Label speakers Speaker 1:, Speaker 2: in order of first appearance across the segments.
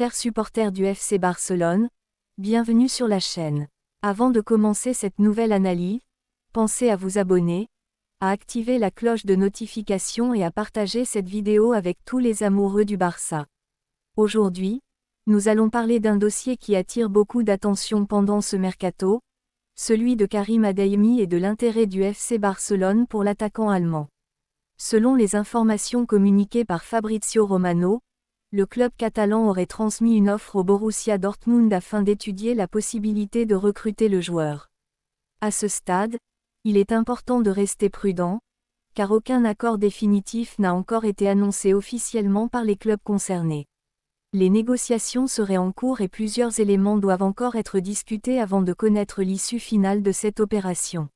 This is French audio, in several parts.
Speaker 1: Chers supporters du FC Barcelone, bienvenue sur la chaîne. Avant de commencer cette nouvelle analyse, pensez à vous abonner, à activer la cloche de notification et à partager cette vidéo avec tous les amoureux du Barça. Aujourd'hui, nous allons parler d'un dossier qui attire beaucoup d'attention pendant ce mercato, celui de Karim Adeyemi et de l'intérêt du FC Barcelone pour l'attaquant allemand. Selon les informations communiquées par Fabrizio Romano, le club catalan aurait transmis une offre au Borussia Dortmund afin d'étudier la possibilité de recruter le joueur. À ce stade, il est important de rester prudent, car aucun accord définitif n'a encore été annoncé officiellement par les clubs concernés. Les négociations seraient en cours et plusieurs éléments doivent encore être discutés avant de connaître l'issue finale de cette opération.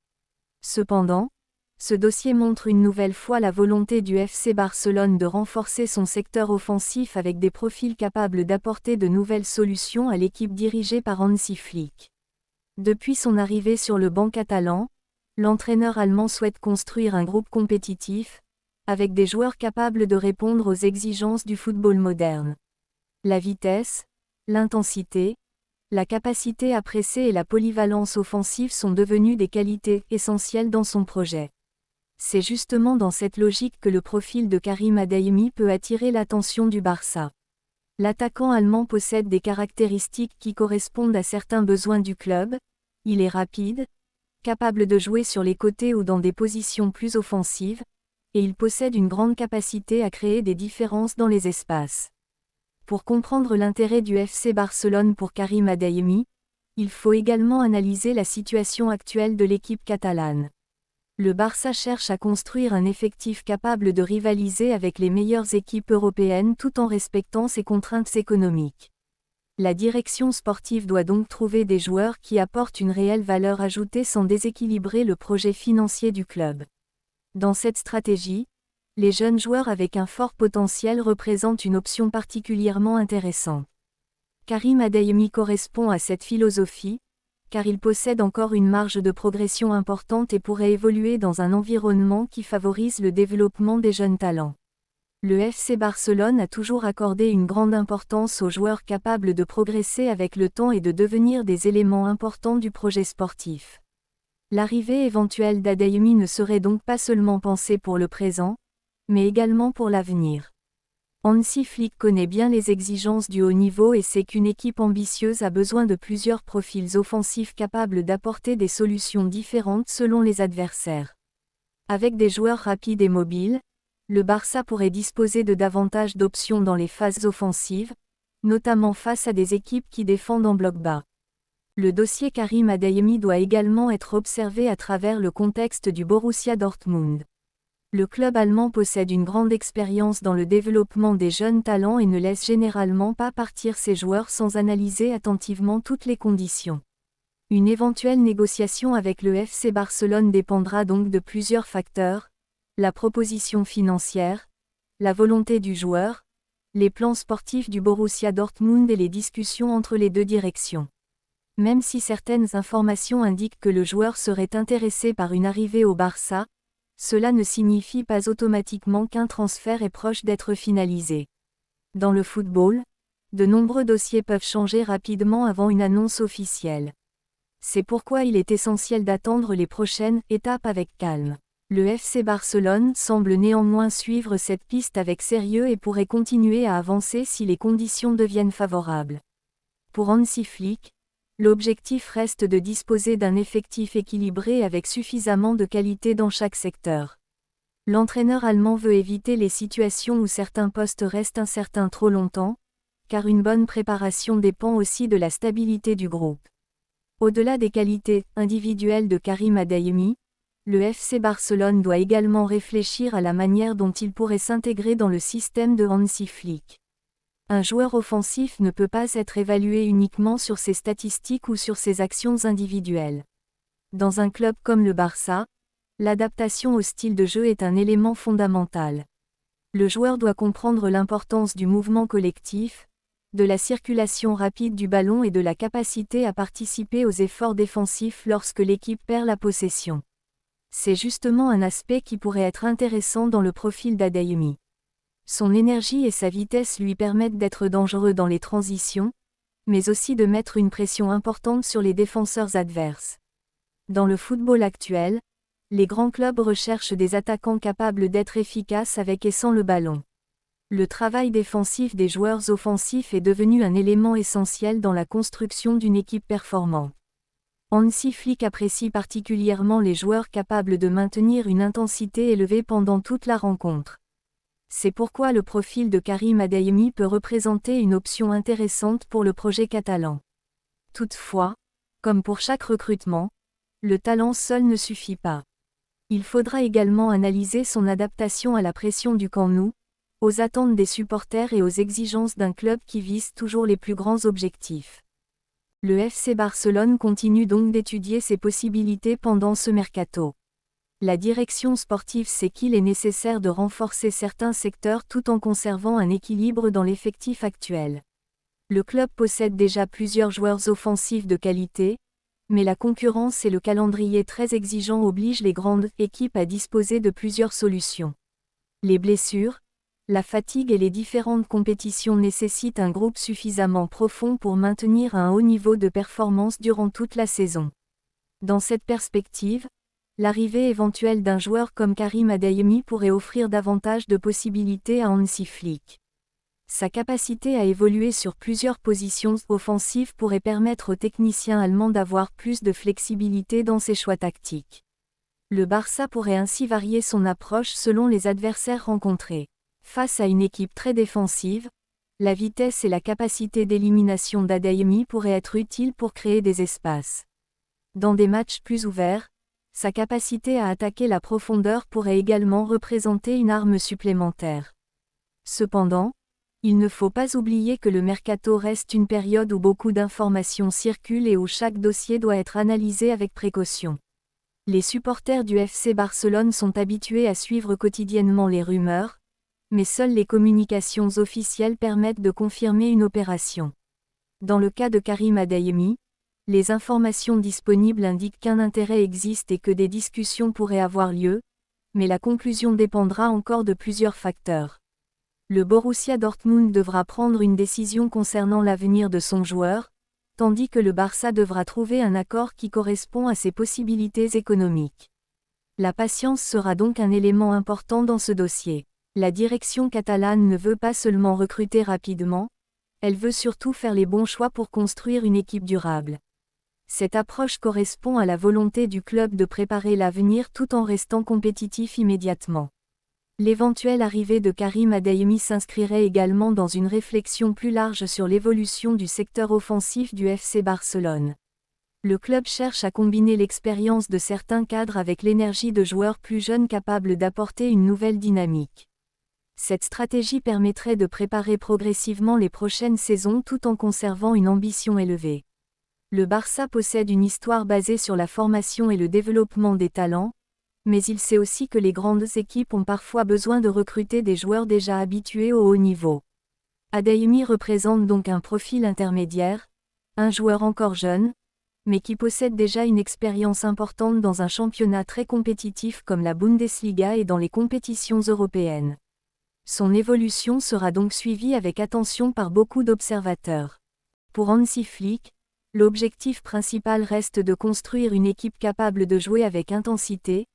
Speaker 1: Cependant, ce dossier montre une nouvelle fois la volonté du FC Barcelone de renforcer son secteur offensif avec des profils capables d'apporter de nouvelles solutions à l'équipe dirigée par Hansi Flick. Depuis son arrivée sur le banc catalan, l'entraîneur allemand souhaite construire un groupe compétitif, avec des joueurs capables de répondre aux exigences du football moderne. La vitesse, l'intensité, la capacité à presser et la polyvalence offensive sont devenues des qualités essentielles dans son projet. C'est justement dans cette logique que le profil de Karim Adeyemi peut attirer l'attention du Barça. L'attaquant allemand possède des caractéristiques qui correspondent à certains besoins du club. Il est rapide, capable de jouer sur les côtés ou dans des positions plus offensives, et il possède une grande capacité à créer des différences dans les espaces. Pour comprendre l'intérêt du FC Barcelone pour Karim Adeyemi, il faut également analyser la situation actuelle de l'équipe catalane. Le Barça cherche à construire un effectif capable de rivaliser avec les meilleures équipes européennes tout en respectant ses contraintes économiques. La direction sportive doit donc trouver des joueurs qui apportent une réelle valeur ajoutée sans déséquilibrer le projet financier du club. Dans cette stratégie, les jeunes joueurs avec un fort potentiel représentent une option particulièrement intéressante. Karim Adeyemi correspond à cette philosophie, car il possède encore une marge de progression importante et pourrait évoluer dans un environnement qui favorise le développement des jeunes talents. Le FC Barcelone a toujours accordé une grande importance aux joueurs capables de progresser avec le temps et de devenir des éléments importants du projet sportif. L'arrivée éventuelle d'Adeyemi ne serait donc pas seulement pensée pour le présent, mais également pour l'avenir. Hansi Flick connaît bien les exigences du haut niveau et sait qu'une équipe ambitieuse a besoin de plusieurs profils offensifs capables d'apporter des solutions différentes selon les adversaires. Avec des joueurs rapides et mobiles, le Barça pourrait disposer de davantage d'options dans les phases offensives, notamment face à des équipes qui défendent en bloc bas. Le dossier Karim Adeyemi doit également être observé à travers le contexte du Borussia Dortmund. Le club allemand possède une grande expérience dans le développement des jeunes talents et ne laisse généralement pas partir ses joueurs sans analyser attentivement toutes les conditions. Une éventuelle négociation avec le FC Barcelone dépendra donc de plusieurs facteurs: la proposition financière, la volonté du joueur, les plans sportifs du Borussia Dortmund et les discussions entre les deux directions. Même si certaines informations indiquent que le joueur serait intéressé par une arrivée au Barça, cela ne signifie pas automatiquement qu'un transfert est proche d'être finalisé. Dans le football, de nombreux dossiers peuvent changer rapidement avant une annonce officielle. C'est pourquoi il est essentiel d'attendre les prochaines étapes avec calme. Le FC Barcelone semble néanmoins suivre cette piste avec sérieux et pourrait continuer à avancer si les conditions deviennent favorables. Pour Hansi Flick, l'objectif reste de disposer d'un effectif équilibré avec suffisamment de qualité dans chaque secteur. L'entraîneur allemand veut éviter les situations où certains postes restent incertains trop longtemps, car une bonne préparation dépend aussi de la stabilité du groupe. Au-delà des qualités individuelles de Karim Adeyemi, le FC Barcelone doit également réfléchir à la manière dont il pourrait s'intégrer dans le système de Hansi Flick. Un joueur offensif ne peut pas être évalué uniquement sur ses statistiques ou sur ses actions individuelles. Dans un club comme le Barça, l'adaptation au style de jeu est un élément fondamental. Le joueur doit comprendre l'importance du mouvement collectif, de la circulation rapide du ballon et de la capacité à participer aux efforts défensifs lorsque l'équipe perd la possession. C'est justement un aspect qui pourrait être intéressant dans le profil d'Adeyemi. Son énergie et sa vitesse lui permettent d'être dangereux dans les transitions, mais aussi de mettre une pression importante sur les défenseurs adverses. Dans le football actuel, les grands clubs recherchent des attaquants capables d'être efficaces avec et sans le ballon. Le travail défensif des joueurs offensifs est devenu un élément essentiel dans la construction d'une équipe performante. Hansi Flick apprécie particulièrement les joueurs capables de maintenir une intensité élevée pendant toute la rencontre. C'est pourquoi le profil de Karim Adeyemi peut représenter une option intéressante pour le projet catalan. Toutefois, comme pour chaque recrutement, le talent seul ne suffit pas. Il faudra également analyser son adaptation à la pression du Camp Nou, aux attentes des supporters et aux exigences d'un club qui vise toujours les plus grands objectifs. Le FC Barcelone continue donc d'étudier ses possibilités pendant ce mercato. La direction sportive sait qu'il est nécessaire de renforcer certains secteurs tout en conservant un équilibre dans l'effectif actuel. Le club possède déjà plusieurs joueurs offensifs de qualité, mais la concurrence et le calendrier très exigeant obligent les grandes équipes à disposer de plusieurs solutions. Les blessures, la fatigue et les différentes compétitions nécessitent un groupe suffisamment profond pour maintenir un haut niveau de performance durant toute la saison. Dans cette perspective, l'arrivée éventuelle d'un joueur comme Karim Adeyemi pourrait offrir davantage de possibilités à Hansi Flick. Sa capacité à évoluer sur plusieurs positions offensives pourrait permettre au technicien allemand d'avoir plus de flexibilité dans ses choix tactiques. Le Barça pourrait ainsi varier son approche selon les adversaires rencontrés. Face à une équipe très défensive, la vitesse et la capacité d'élimination d'Adeyemi pourraient être utiles pour créer des espaces. Dans des matchs plus ouverts, sa capacité à attaquer la profondeur pourrait également représenter une arme supplémentaire. Cependant, il ne faut pas oublier que le mercato reste une période où beaucoup d'informations circulent et où chaque dossier doit être analysé avec précaution. Les supporters du FC Barcelone sont habitués à suivre quotidiennement les rumeurs, mais seules les communications officielles permettent de confirmer une opération. Dans le cas de Karim Adeyemi, les informations disponibles indiquent qu'un intérêt existe et que des discussions pourraient avoir lieu, mais la conclusion dépendra encore de plusieurs facteurs. Le Borussia Dortmund devra prendre une décision concernant l'avenir de son joueur, tandis que le Barça devra trouver un accord qui correspond à ses possibilités économiques. La patience sera donc un élément important dans ce dossier. La direction catalane ne veut pas seulement recruter rapidement, elle veut surtout faire les bons choix pour construire une équipe durable. Cette approche correspond à la volonté du club de préparer l'avenir tout en restant compétitif immédiatement. L'éventuelle arrivée de Karim Adeyemi s'inscrirait également dans une réflexion plus large sur l'évolution du secteur offensif du FC Barcelone. Le club cherche à combiner l'expérience de certains cadres avec l'énergie de joueurs plus jeunes capables d'apporter une nouvelle dynamique. Cette stratégie permettrait de préparer progressivement les prochaines saisons tout en conservant une ambition élevée. Le Barça possède une histoire basée sur la formation et le développement des talents, mais il sait aussi que les grandes équipes ont parfois besoin de recruter des joueurs déjà habitués au haut niveau. Adeyemi représente donc un profil intermédiaire, un joueur encore jeune, mais qui possède déjà une expérience importante dans un championnat très compétitif comme la Bundesliga et dans les compétitions européennes. Son évolution sera donc suivie avec attention par beaucoup d'observateurs. Pour Hansi Flick, l'objectif principal reste de construire une équipe capable de jouer avec intensité,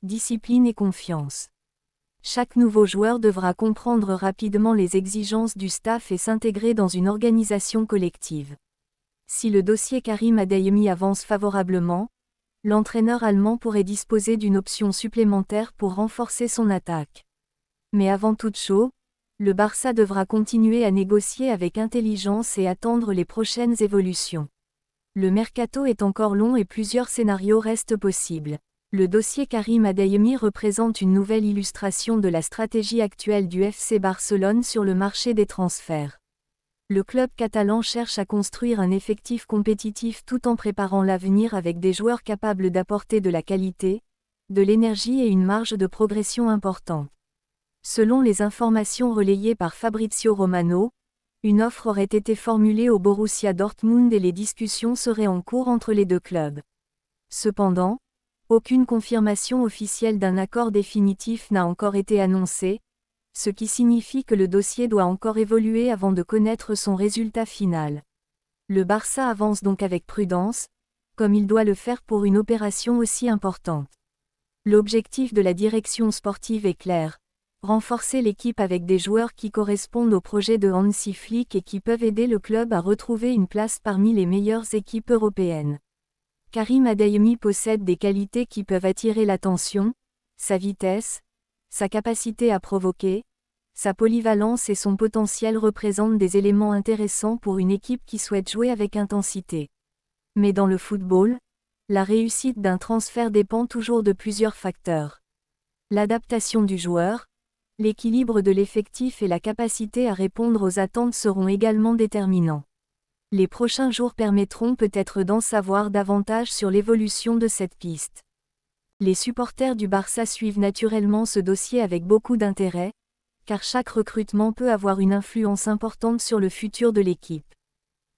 Speaker 1: discipline et confiance. Chaque nouveau joueur devra comprendre rapidement les exigences du staff et s'intégrer dans une organisation collective. Si le dossier Karim Adeyemi avance favorablement, l'entraîneur allemand pourrait disposer d'une option supplémentaire pour renforcer son attaque. Mais avant toute chose, le Barça devra continuer à négocier avec intelligence et attendre les prochaines évolutions. Le mercato est encore long et plusieurs scénarios restent possibles. Le dossier Karim Adeyemi représente une nouvelle illustration de la stratégie actuelle du FC Barcelone sur le marché des transferts. Le club catalan cherche à construire un effectif compétitif tout en préparant l'avenir avec des joueurs capables d'apporter de la qualité, de l'énergie et une marge de progression importante. Selon les informations relayées par Fabrizio Romano, une offre aurait été formulée au Borussia Dortmund et les discussions seraient en cours entre les deux clubs. Cependant, aucune confirmation officielle d'un accord définitif n'a encore été annoncée, ce qui signifie que le dossier doit encore évoluer avant de connaître son résultat final. Le Barça avance donc avec prudence, comme il doit le faire pour une opération aussi importante. L'objectif de la direction sportive est clair: renforcer l'équipe avec des joueurs qui correspondent au projet de Hansi Flick et qui peuvent aider le club à retrouver une place parmi les meilleures équipes européennes. Karim Adeyemi possède des qualités qui peuvent attirer l'attention: sa vitesse, sa capacité à provoquer, sa polyvalence et son potentiel représentent des éléments intéressants pour une équipe qui souhaite jouer avec intensité. Mais dans le football, la réussite d'un transfert dépend toujours de plusieurs facteurs. L'adaptation du joueur, l'équilibre de l'effectif et la capacité à répondre aux attentes seront également déterminants. Les prochains jours permettront peut-être d'en savoir davantage sur l'évolution de cette piste. Les supporters du Barça suivent naturellement ce dossier avec beaucoup d'intérêt, car chaque recrutement peut avoir une influence importante sur le futur de l'équipe.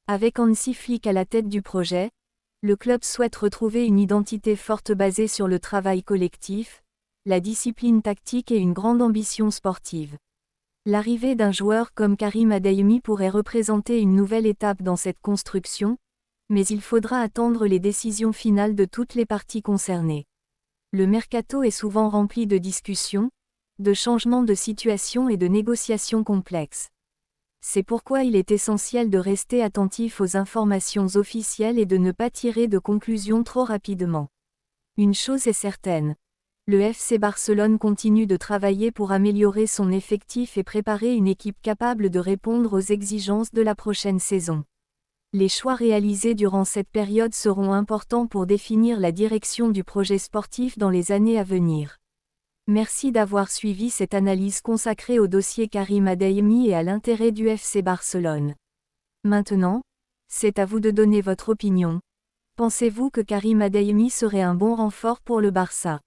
Speaker 1: Avec Hansi Flick à la tête du projet, le club souhaite retrouver une identité forte basée sur le travail collectif, la discipline tactique et une grande ambition sportive. L'arrivée d'un joueur comme Karim Adeyemi pourrait représenter une nouvelle étape dans cette construction, mais il faudra attendre les décisions finales de toutes les parties concernées. Le mercato est souvent rempli de discussions, de changements de situation et de négociations complexes. C'est pourquoi il est essentiel de rester attentif aux informations officielles et de ne pas tirer de conclusions trop rapidement. Une chose est certaine: le FC Barcelone continue de travailler pour améliorer son effectif et préparer une équipe capable de répondre aux exigences de la prochaine saison. Les choix réalisés durant cette période seront importants pour définir la direction du projet sportif dans les années à venir. Merci d'avoir suivi cette analyse consacrée au dossier Karim Adeyemi et à l'intérêt du FC Barcelone. Maintenant, c'est à vous de donner votre opinion. Pensez-vous que Karim Adeyemi serait un bon renfort pour le Barça?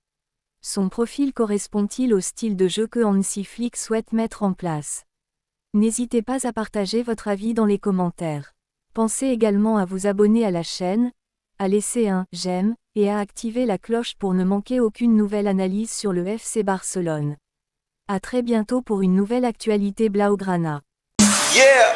Speaker 1: Son profil correspond-il au style de jeu que Hansi Flick souhaite mettre en place? N'hésitez pas à partager votre avis dans les commentaires. Pensez également à vous abonner à la chaîne, à laisser un « j'aime » et à activer la cloche pour ne manquer aucune nouvelle analyse sur le FC Barcelone. À très bientôt pour une nouvelle actualité Blaugrana. Yeah!